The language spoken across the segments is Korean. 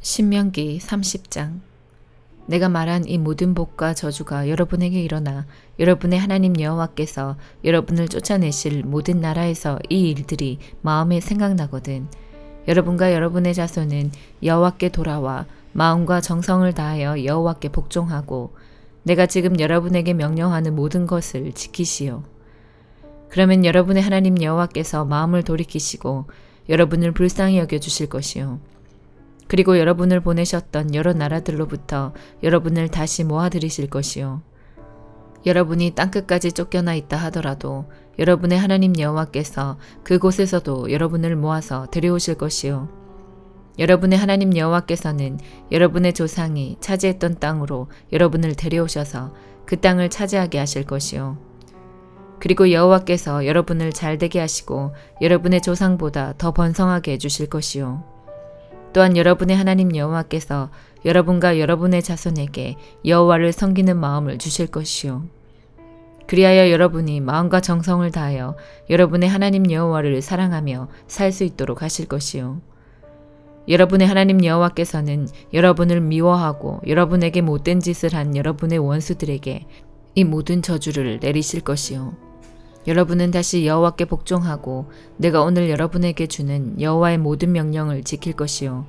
신명기 30장. 내가 말한 이 모든 복과 저주가 여러분에게 일어나 여러분의 하나님 여호와께서 여러분을 쫓아내실 모든 나라에서 이 일들이 마음에 생각나거든 여러분과 여러분의 자손은 여호와께 돌아와 마음과 정성을 다하여 여호와께 복종하고 내가 지금 여러분에게 명령하는 모든 것을 지키시오. 그러면 여러분의 하나님 여호와께서 마음을 돌이키시고 여러분을 불쌍히 여겨주실 것이요. 그리고 여러분을 보내셨던 여러 나라들로부터 여러분을 다시 모아들이실 것이요. 여러분이 땅끝까지 쫓겨나 있다 하더라도 여러분의 하나님 여호와께서 그곳에서도 여러분을 모아서 데려오실 것이요. 여러분의 하나님 여호와께서는 여러분의 조상이 차지했던 땅으로 여러분을 데려오셔서 그 땅을 차지하게 하실 것이요. 그리고 여호와께서 여러분을 잘되게 하시고 여러분의 조상보다 더 번성하게 해주실 것이요. 또한 여러분의 하나님 여호와께서 여러분과 여러분의 자손에게 여호와를 섬기는 마음을 주실 것이요. 그리하여 여러분이 마음과 정성을 다하여 여러분의 하나님 여호와를 사랑하며 살 수 있도록 하실 것이요. 여러분의 하나님 여호와께서는 여러분을 미워하고 여러분에게 못된 짓을 한 여러분의 원수들에게 이 모든 저주를 내리실 것이요. 여러분은 다시 여호와께 복종하고 내가 오늘 여러분에게 주는 여호와의 모든 명령을 지킬 것이요.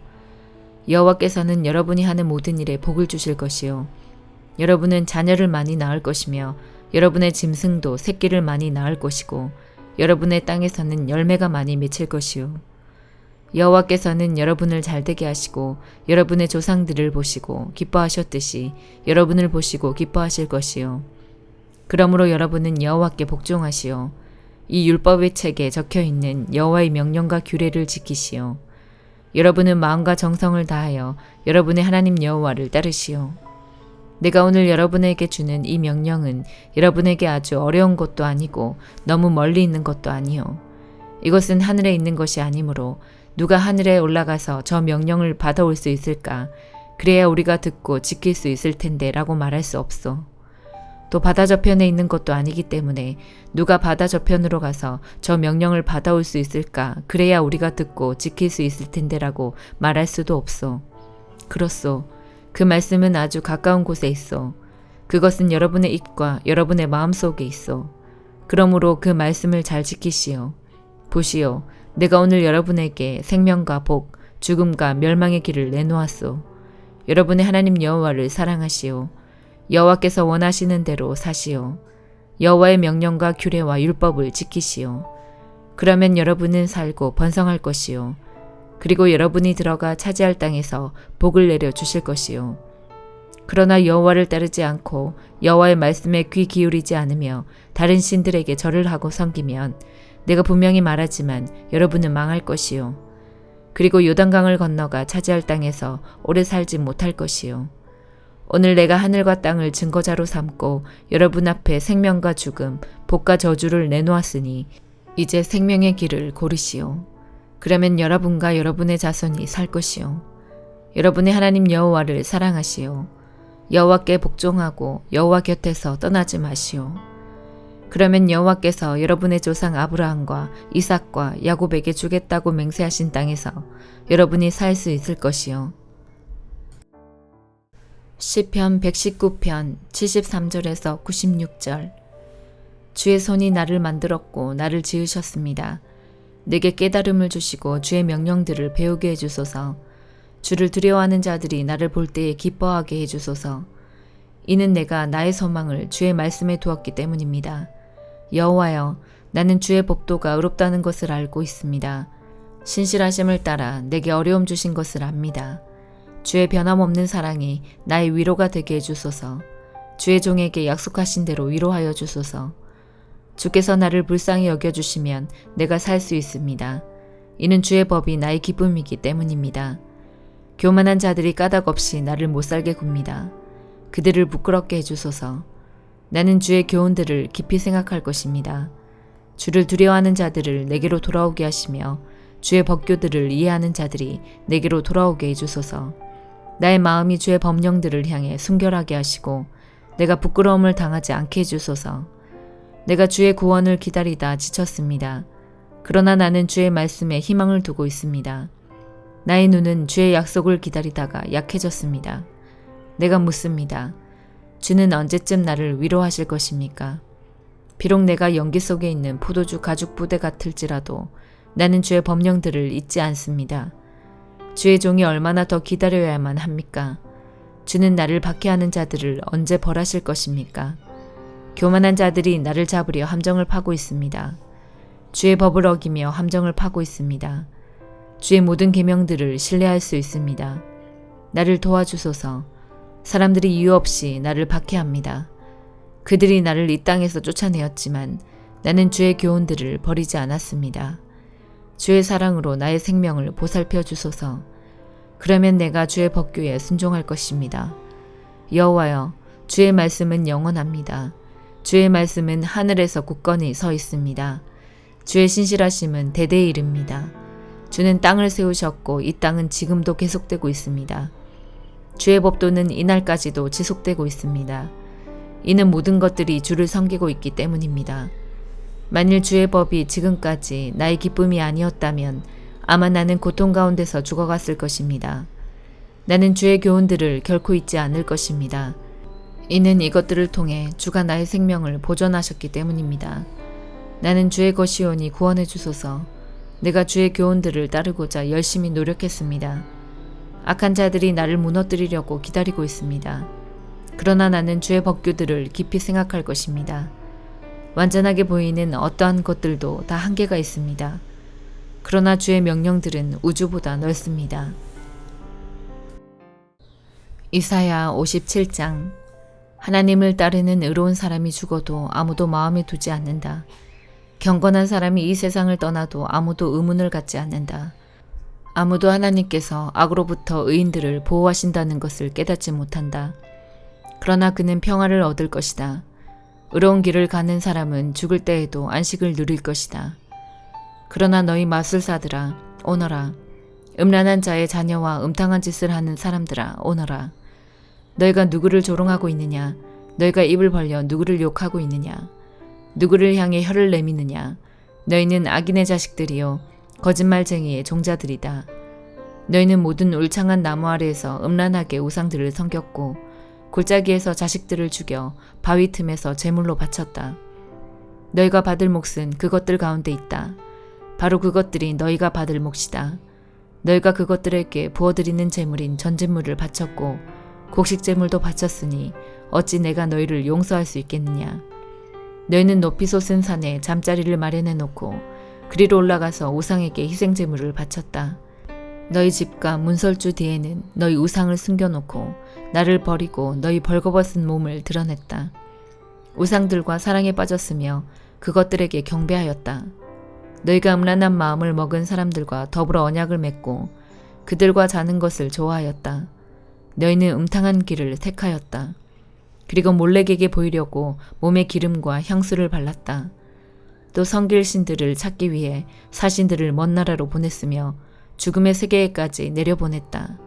여호와께서는 여러분이 하는 모든 일에 복을 주실 것이요. 여러분은 자녀를 많이 낳을 것이며 여러분의 짐승도 새끼를 많이 낳을 것이고 여러분의 땅에서는 열매가 많이 맺힐 것이요. 여호와께서는 여러분을 잘되게 하시고 여러분의 조상들을 보시고 기뻐하셨듯이 여러분을 보시고 기뻐하실 것이요. 그러므로 여러분은 여호와께 복종하시오. 이 율법의 책에 적혀있는 여호와의 명령과 규례를 지키시오. 여러분은 마음과 정성을 다하여 여러분의 하나님 여호와를 따르시오. 내가 오늘 여러분에게 주는 이 명령은 여러분에게 아주 어려운 것도 아니고 너무 멀리 있는 것도 아니요. 이것은 하늘에 있는 것이 아니므로 누가 하늘에 올라가서 저 명령을 받아올 수 있을까? 그래야 우리가 듣고 지킬 수 있을 텐데 라고 말할 수 없어. 또 바다 저편에 있는 것도 아니기 때문에 누가 바다 저편으로 가서 저 명령을 받아올 수 있을까? 그래야 우리가 듣고 지킬 수 있을 텐데라고 말할 수도 없어. 그렇소. 그 말씀은 아주 가까운 곳에 있어. 그것은 여러분의 입과 여러분의 마음속에 있어. 그러므로 그 말씀을 잘 지키시오. 보시오. 내가 오늘 여러분에게 생명과 복, 죽음과 멸망의 길을 내놓았소. 여러분의 하나님 여호와를 사랑하시오. 여호와께서 원하시는 대로 사시오. 여호와의 명령과 규례와 율법을 지키시오. 그러면 여러분은 살고 번성할 것이요. 그리고 여러분이 들어가 차지할 땅에서 복을 내려 주실 것이요. 그러나 여호와를 따르지 않고 여호와의 말씀에 귀 기울이지 않으며 다른 신들에게 절을 하고 섬기면 내가 분명히 말하지만 여러분은 망할 것이요. 그리고 요단강을 건너가 차지할 땅에서 오래 살지 못할 것이요. 오늘 내가 하늘과 땅을 증거자로 삼고 여러분 앞에 생명과 죽음, 복과 저주를 내놓았으니 이제 생명의 길을 고르시오. 그러면 여러분과 여러분의 자손이 살 것이오. 여러분의 하나님 여호와를 사랑하시오. 여호와께 복종하고 여호와 곁에서 떠나지 마시오. 그러면 여호와께서 여러분의 조상 아브라함과 이삭과 야곱에게 주겠다고 맹세하신 땅에서 여러분이 살 수 있을 것이요. 시편 119편 73절에서 96절. 주의 손이 나를 만들었고 나를 지으셨습니다. 내게 깨달음을 주시고 주의 명령들을 배우게 해주소서. 주를 두려워하는 자들이 나를 볼 때에 기뻐하게 해주소서. 이는 내가 나의 소망을 주의 말씀에 두었기 때문입니다. 여호와여, 나는 주의 법도가 의롭다는 것을 알고 있습니다. 신실하심을 따라 내게 어려움 주신 것을 압니다. 주의 변함없는 사랑이 나의 위로가 되게 해주소서. 주의 종에게 약속하신 대로 위로하여 주소서. 주께서 나를 불쌍히 여겨주시면 내가 살 수 있습니다. 이는 주의 법이 나의 기쁨이기 때문입니다. 교만한 자들이 까닭 없이 나를 못살게 굽니다. 그들을 부끄럽게 해주소서. 나는 주의 교훈들을 깊이 생각할 것입니다. 주를 두려워하는 자들을 내게로 돌아오게 하시며 주의 법규들을 이해하는 자들이 내게로 돌아오게 해주소서. 나의 마음이 주의 법령들을 향해 순결하게 하시고 내가 부끄러움을 당하지 않게 해주소서. 내가 주의 구원을 기다리다 지쳤습니다. 그러나 나는 주의 말씀에 희망을 두고 있습니다. 나의 눈은 주의 약속을 기다리다가 약해졌습니다. 내가 묻습니다. 주는 언제쯤 나를 위로하실 것입니까? 비록 내가 연기 속에 있는 포도주 가죽 부대 같을지라도 나는 주의 법령들을 잊지 않습니다. 주의 종이 얼마나 더 기다려야만 합니까? 주는 나를 박해하는 자들을 언제 벌하실 것입니까? 교만한 자들이 나를 잡으려 함정을 파고 있습니다. 주의 법을 어기며 함정을 파고 있습니다. 주의 모든 계명들을 신뢰할 수 있습니다. 나를 도와주소서. 사람들이 이유 없이 나를 박해합니다. 그들이 나를 이 땅에서 쫓아내었지만 나는 주의 교훈들을 버리지 않았습니다. 주의 사랑으로 나의 생명을 보살펴 주소서. 그러면 내가 주의 법규에 순종할 것입니다. 여호와여, 주의 말씀은 영원합니다. 주의 말씀은 하늘에서 굳건히 서 있습니다. 주의 신실하심은 대대에 이릅니다. 주는 땅을 세우셨고 이 땅은 지금도 계속되고 있습니다. 주의 법도는 이날까지도 지속되고 있습니다. 이는 모든 것들이 주를 섬기고 있기 때문입니다. 만일 주의 법이 지금까지 나의 기쁨이 아니었다면 아마 나는 고통 가운데서 죽어갔을 것입니다. 나는 주의 교훈들을 결코 잊지 않을 것입니다. 이는 이것들을 통해 주가 나의 생명을 보존하셨기 때문입니다. 나는 주의 것이오니 구원해 주소서. 내가 주의 교훈들을 따르고자 열심히 노력했습니다. 악한 자들이 나를 무너뜨리려고 기다리고 있습니다. 그러나 나는 주의 법규들을 깊이 생각할 것입니다. 완전하게 보이는 어떠한 것들도 다 한계가 있습니다. 그러나 주의 명령들은 우주보다 넓습니다. 이사야 57장. 하나님을 따르는 의로운 사람이 죽어도 아무도 마음에 두지 않는다. 경건한 사람이 이 세상을 떠나도 아무도 의문을 갖지 않는다. 아무도 하나님께서 악으로부터 의인들을 보호하신다는 것을 깨닫지 못한다. 그러나 그는 평화를 얻을 것이다. 의로운 길을 가는 사람은 죽을 때에도 안식을 누릴 것이다. 그러나 너희 마술사들아, 오너라. 음란한 자의 자녀와 음탕한 짓을 하는 사람들아, 오너라. 너희가 누구를 조롱하고 있느냐? 너희가 입을 벌려 누구를 욕하고 있느냐? 누구를 향해 혀를 내미느냐? 너희는 악인의 자식들이요 거짓말쟁이의 종자들이다. 너희는 모든 울창한 나무 아래에서 음란하게 우상들을 섬겼고 골짜기에서 자식들을 죽여 바위 틈에서 제물로 바쳤다. 너희가 받을 몫은 그것들 가운데 있다. 바로 그것들이 너희가 받을 몫이다. 너희가 그것들에게 부어드리는 제물인 전제물을 바쳤고 곡식 제물도 바쳤으니 어찌 내가 너희를 용서할 수 있겠느냐. 너희는 높이 솟은 산에 잠자리를 마련해 놓고 그리로 올라가서 우상에게 희생 제물을 바쳤다. 너희 집과 문설주 뒤에는 너희 우상을 숨겨놓고 나를 버리고 너희 벌거벗은 몸을 드러냈다. 우상들과 사랑에 빠졌으며 그것들에게 경배하였다. 너희가 음란한 마음을 먹은 사람들과 더불어 언약을 맺고 그들과 자는 것을 좋아하였다. 너희는 음탕한 길을 택하였다. 그리고 몰래에게 보이려고 몸에 기름과 향수를 발랐다. 또 성길 신들을 찾기 위해 사신들을 먼 나라로 보냈으며 죽음의 세계에까지 내려보냈다.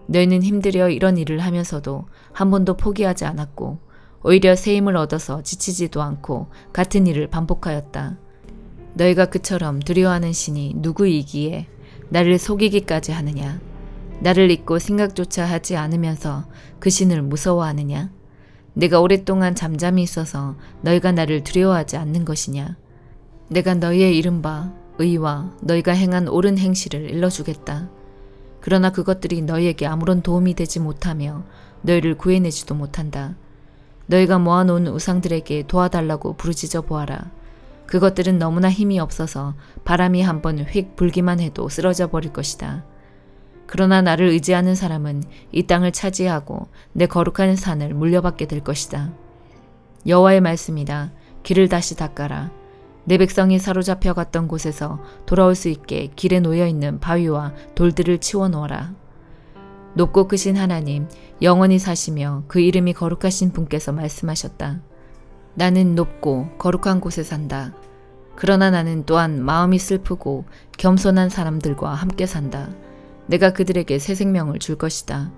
너희는 힘들여 이런 일을 하면서도 한 번도 포기하지 않았고 오히려 새 힘을 얻어서 지치지도 않고 같은 일을 반복하였다. 너희가 그처럼 두려워하는 신이 누구이기에 나를 속이기까지 하느냐? 나를 잊고 생각조차 하지 않으면서 그 신을 무서워하느냐? 내가 오랫동안 잠잠히 있어서 너희가 나를 두려워하지 않는 것이냐? 내가 너희의 이른바 의와 너희가 행한 옳은 행실을 일러주겠다. 그러나 그것들이 너희에게 아무런 도움이 되지 못하며 너희를 구해내지도 못한다. 너희가 모아놓은 우상들에게 도와달라고 부르짖어 보아라. 그것들은 너무나 힘이 없어서 바람이 한번 휙 불기만 해도 쓰러져 버릴 것이다. 그러나 나를 의지하는 사람은 이 땅을 차지하고 내 거룩한 산을 물려받게 될 것이다. 여호와의 말씀이다. 길을 다시 닦아라. 내 백성이 사로잡혀 갔던 곳에서 돌아올 수 있게 길에 놓여있는 바위와 돌들을 치워놓아라. 높고 크신 하나님, 영원히 사시며 그 이름이 거룩하신 분께서 말씀하셨다. 나는 높고 거룩한 곳에 산다. 그러나 나는 또한 마음이 슬프고 겸손한 사람들과 함께 산다. 내가 그들에게 새 생명을 줄 것이다.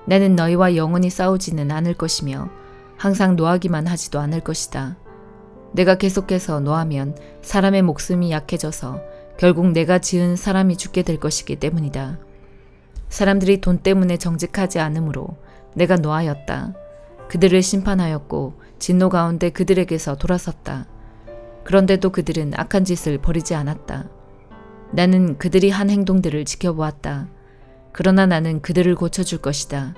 나는 너희와 영원히 싸우지는 않을 것이며 항상 노하기만 하지도 않을 것이다. 내가 계속해서 노하면 사람의 목숨이 약해져서 결국 내가 지은 사람이 죽게 될 것이기 때문이다. 사람들이 돈 때문에 정직하지 않으므로 내가 노하였다. 그들을 심판하였고 진노 가운데 그들에게서 돌아섰다. 그런데도 그들은 악한 짓을 버리지 않았다. 나는 그들이 한 행동들을 지켜보았다. 그러나 나는 그들을 고쳐줄 것이다.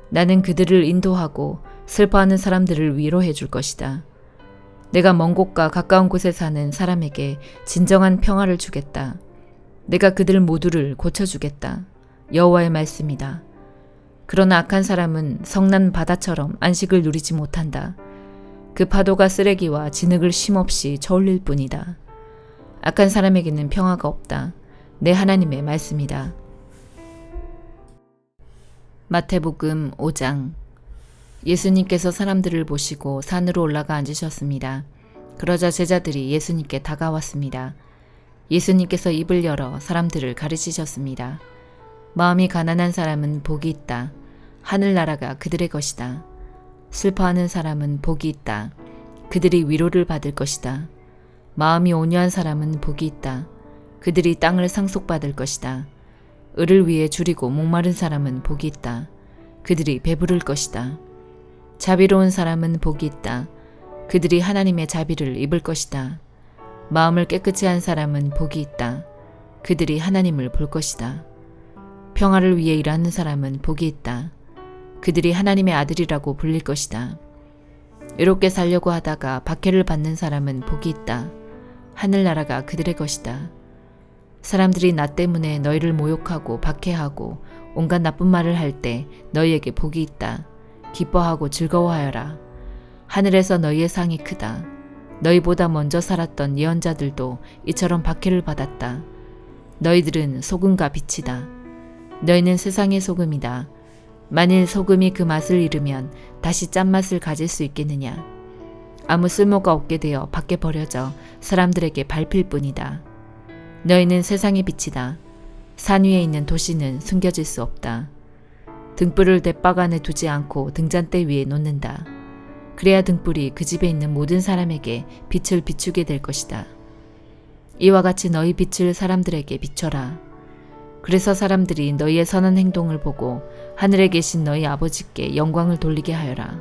나는 그들을 인도하고 슬퍼하는 사람들을 위로해 줄 것이다. 내가 먼 곳과 가까운 곳에 사는 사람에게 진정한 평화를 주겠다. 내가 그들 모두를 고쳐주겠다. 여호와의 말씀이다. 그러나 악한 사람은 성난 바다처럼 안식을 누리지 못한다. 그 파도가 쓰레기와 진흙을 쉼없이 저울릴 뿐이다. 악한 사람에게는 평화가 없다. 내 하나님의 말씀이다. 마태복음 5장. 예수님께서 사람들을 보시고 산으로 올라가 앉으셨습니다. 그러자 제자들이 예수님께 다가왔습니다. 예수님께서 입을 열어 사람들을 가르치셨습니다. 마음이 가난한 사람은 복이 있다. 하늘나라가 그들의 것이다. 슬퍼하는 사람은 복이 있다. 그들이 위로를 받을 것이다. 마음이 온유한 사람은 복이 있다. 그들이 땅을 상속받을 것이다. 을을 위해 줄이고 목마른 사람은 복이 있다. 그들이 배부를 것이다. 자비로운 사람은 복이 있다. 그들이 하나님의 자비를 입을 것이다. 마음을 깨끗이 한 사람은 복이 있다. 그들이 하나님을 볼 것이다. 평화를 위해 일하는 사람은 복이 있다. 그들이 하나님의 아들이라고 불릴 것이다. 외롭게 살려고 하다가 박해를 받는 사람은 복이 있다. 하늘나라가 그들의 것이다. 사람들이 나 때문에 너희를 모욕하고 박해하고 온갖 나쁜 말을 할 때 너희에게 복이 있다. 기뻐하고 즐거워하여라. 하늘에서 너희의 상이 크다. 너희보다 먼저 살았던 예언자들도 이처럼 박해를 받았다. 너희들은 소금과 빛이다. 너희는 세상의 소금이다. 만일 소금이 그 맛을 잃으면 다시 짠맛을 가질 수 있겠느냐. 아무 쓸모가 없게 되어 밖에 버려져 사람들에게 밟힐 뿐이다. 너희는 세상의 빛이다. 산 위에 있는 도시는 숨겨질 수 없다. 등불을 돛박 안에 두지 않고 등잔대 위에 놓는다. 그래야 등불이 그 집에 있는 모든 사람에게 빛을 비추게 될 것이다. 이와 같이 너희 빛을 사람들에게 비춰라. 그래서 사람들이 너희의 선한 행동을 보고 하늘에 계신 너희 아버지께 영광을 돌리게 하여라.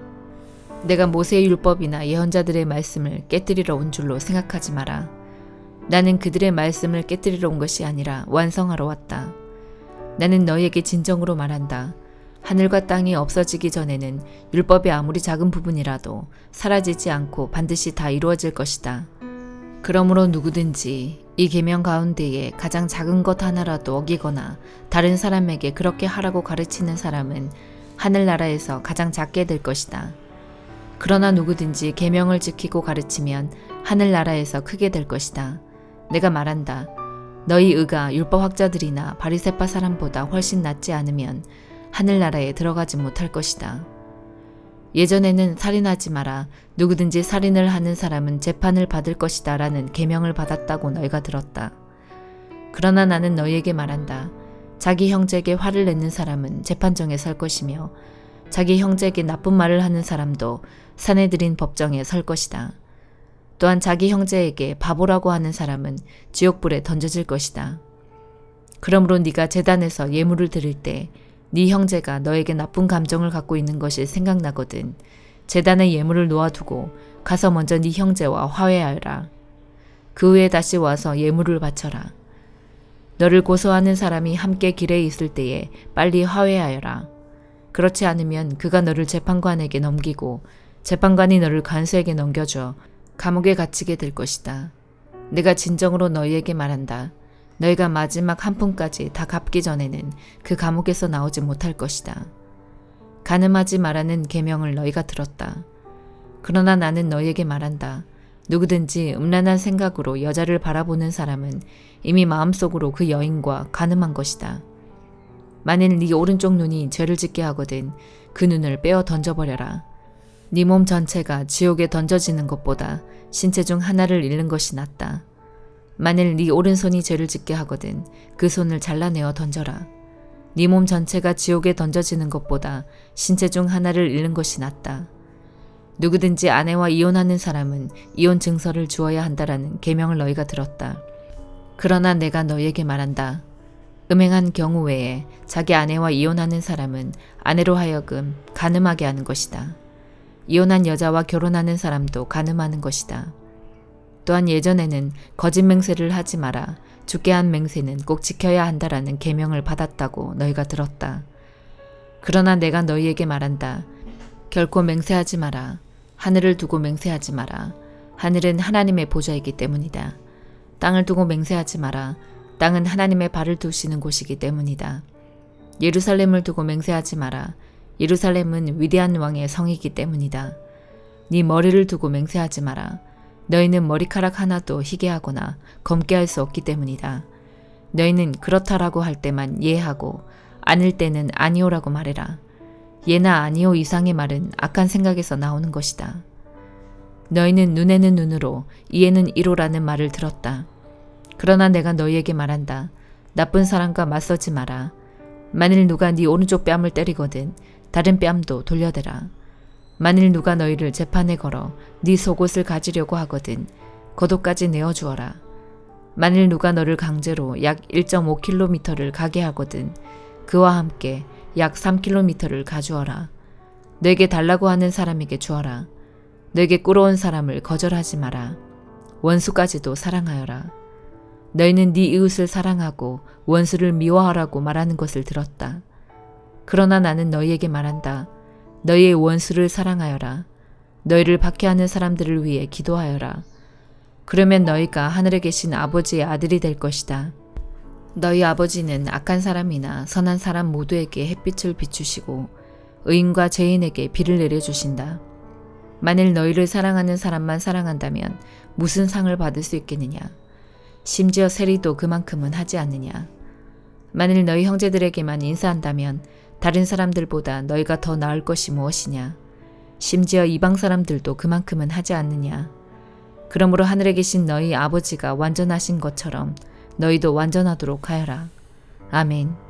내가 모세의 율법이나 예언자들의 말씀을 깨뜨리러 온 줄로 생각하지 마라. 나는 그들의 말씀을 깨뜨리러 온 것이 아니라 완성하러 왔다. 나는 너희에게 진정으로 말한다. 하늘과 땅이 없어지기 전에는 율법의 아무리 작은 부분이라도 사라지지 않고 반드시 다 이루어질 것이다. 그러므로 누구든지 이 계명 가운데에 가장 작은 것 하나라도 어기거나 다른 사람에게 그렇게 하라고 가르치는 사람은 하늘나라에서 가장 작게 될 것이다. 그러나 누구든지 계명을 지키고 가르치면 하늘나라에서 크게 될 것이다. 내가 말한다. 너희 의가 율법학자들이나 바리새파 사람보다 훨씬 낫지 않으면 하늘나라에 들어가지 못할 것이다. 예전에는 살인하지 마라. 누구든지 살인을 하는 사람은 재판을 받을 것이다 라는 계명을 받았다고 너희가 들었다. 그러나 나는 너희에게 말한다. 자기 형제에게 화를 내는 사람은 재판정에 설 것이며 자기 형제에게 나쁜 말을 하는 사람도 사내들인 법정에 설 것이다. 또한 자기 형제에게 바보라고 하는 사람은 지옥불에 던져질 것이다. 그러므로 네가 제단에서 예물을 드릴 때 네 형제가 너에게 나쁜 감정을 갖고 있는 것이 생각나거든 제단에 예물을 놓아두고 가서 먼저 네 형제와 화해하여라. 그 후에 다시 와서 예물을 바쳐라. 너를 고소하는 사람이 함께 길에 있을 때에 빨리 화해하여라. 그렇지 않으면 그가 너를 재판관에게 넘기고 재판관이 너를 간수에게 넘겨줘 감옥에 갇히게 될 것이다. 내가 진정으로 너희에게 말한다. 너희가 마지막 한 푼까지 다 갚기 전에는 그 감옥에서 나오지 못할 것이다. 간음하지 말라는 계명을 너희가 들었다. 그러나 나는 너희에게 말한다. 누구든지 음란한 생각으로 여자를 바라보는 사람은 이미 마음속으로 그 여인과 간음한 것이다. 만일 네 오른쪽 눈이 죄를 짓게 하거든 그 눈을 빼어 던져버려라. 네 몸 전체가 지옥에 던져지는 것보다 신체 중 하나를 잃는 것이 낫다. 만일 네 오른손이 죄를 짓게 하거든 그 손을 잘라내어 던져라. 네 몸 전체가 지옥에 던져지는 것보다 신체 중 하나를 잃는 것이 낫다. 누구든지 아내와 이혼하는 사람은 이혼 증서를 주어야 한다라는 계명을 너희가 들었다. 그러나 내가 너희에게 말한다. 음행한 경우 외에 자기 아내와 이혼하는 사람은 아내로 하여금 간음하게 하는 것이다. 이혼한 여자와 결혼하는 사람도 간음하는 것이다. 또한 예전에는 거짓 맹세를 하지 마라. 죽게 한 맹세는 꼭 지켜야 한다라는 계명을 받았다고 너희가 들었다. 그러나 내가 너희에게 말한다. 결코 맹세하지 마라. 하늘을 두고 맹세하지 마라. 하늘은 하나님의 보좌이기 때문이다. 땅을 두고 맹세하지 마라. 땅은 하나님의 발을 두시는 곳이기 때문이다. 예루살렘을 두고 맹세하지 마라. 예루살렘은 위대한 왕의 성이기 때문이다. 네 머리를 두고 맹세하지 마라. 너희는 머리카락 하나도 희게 하거나 검게 할 수 없기 때문이다. 너희는 그렇다라고 할 때만 예하고 아닐 때는 아니오라고 말해라. 예나 아니오 이상의 말은 악한 생각에서 나오는 것이다. 너희는 눈에는 눈으로 이에는 이로라는 말을 들었다. 그러나 내가 너희에게 말한다. 나쁜 사람과 맞서지 마라. 만일 누가 네 오른쪽 뺨을 때리거든 다른 뺨도 돌려대라. 만일 누가 너희를 재판에 걸어 네 속옷을 가지려고 하거든 겉옷까지 내어주어라. 만일 누가 너를 강제로 약 1.5km를 가게 하거든 그와 함께 약 3km를 가주어라. 너에게 달라고 하는 사람에게 주어라. 너에게 꿇어온 사람을 거절하지 마라. 원수까지도 사랑하여라. 너희는 네 이웃을 사랑하고 원수를 미워하라고 말하는 것을 들었다. 그러나 나는 너희에게 말한다. 너희의 원수를 사랑하여라. 너희를 박해하는 사람들을 위해 기도하여라. 그러면 너희가 하늘에 계신 아버지의 아들이 될 것이다. 너희 아버지는 악한 사람이나 선한 사람 모두에게 햇빛을 비추시고 의인과 죄인에게 비를 내려주신다. 만일 너희를 사랑하는 사람만 사랑한다면 무슨 상을 받을 수 있겠느냐? 심지어 세리도 그만큼은 하지 않느냐? 만일 너희 형제들에게만 인사한다면 다른 사람들보다 너희가 더 나을 것이 무엇이냐? 심지어 이방 사람들도 그만큼은 하지 않느냐? 그러므로 하늘에 계신 너희 아버지가 완전하신 것처럼 너희도 완전하도록 하여라. 아멘.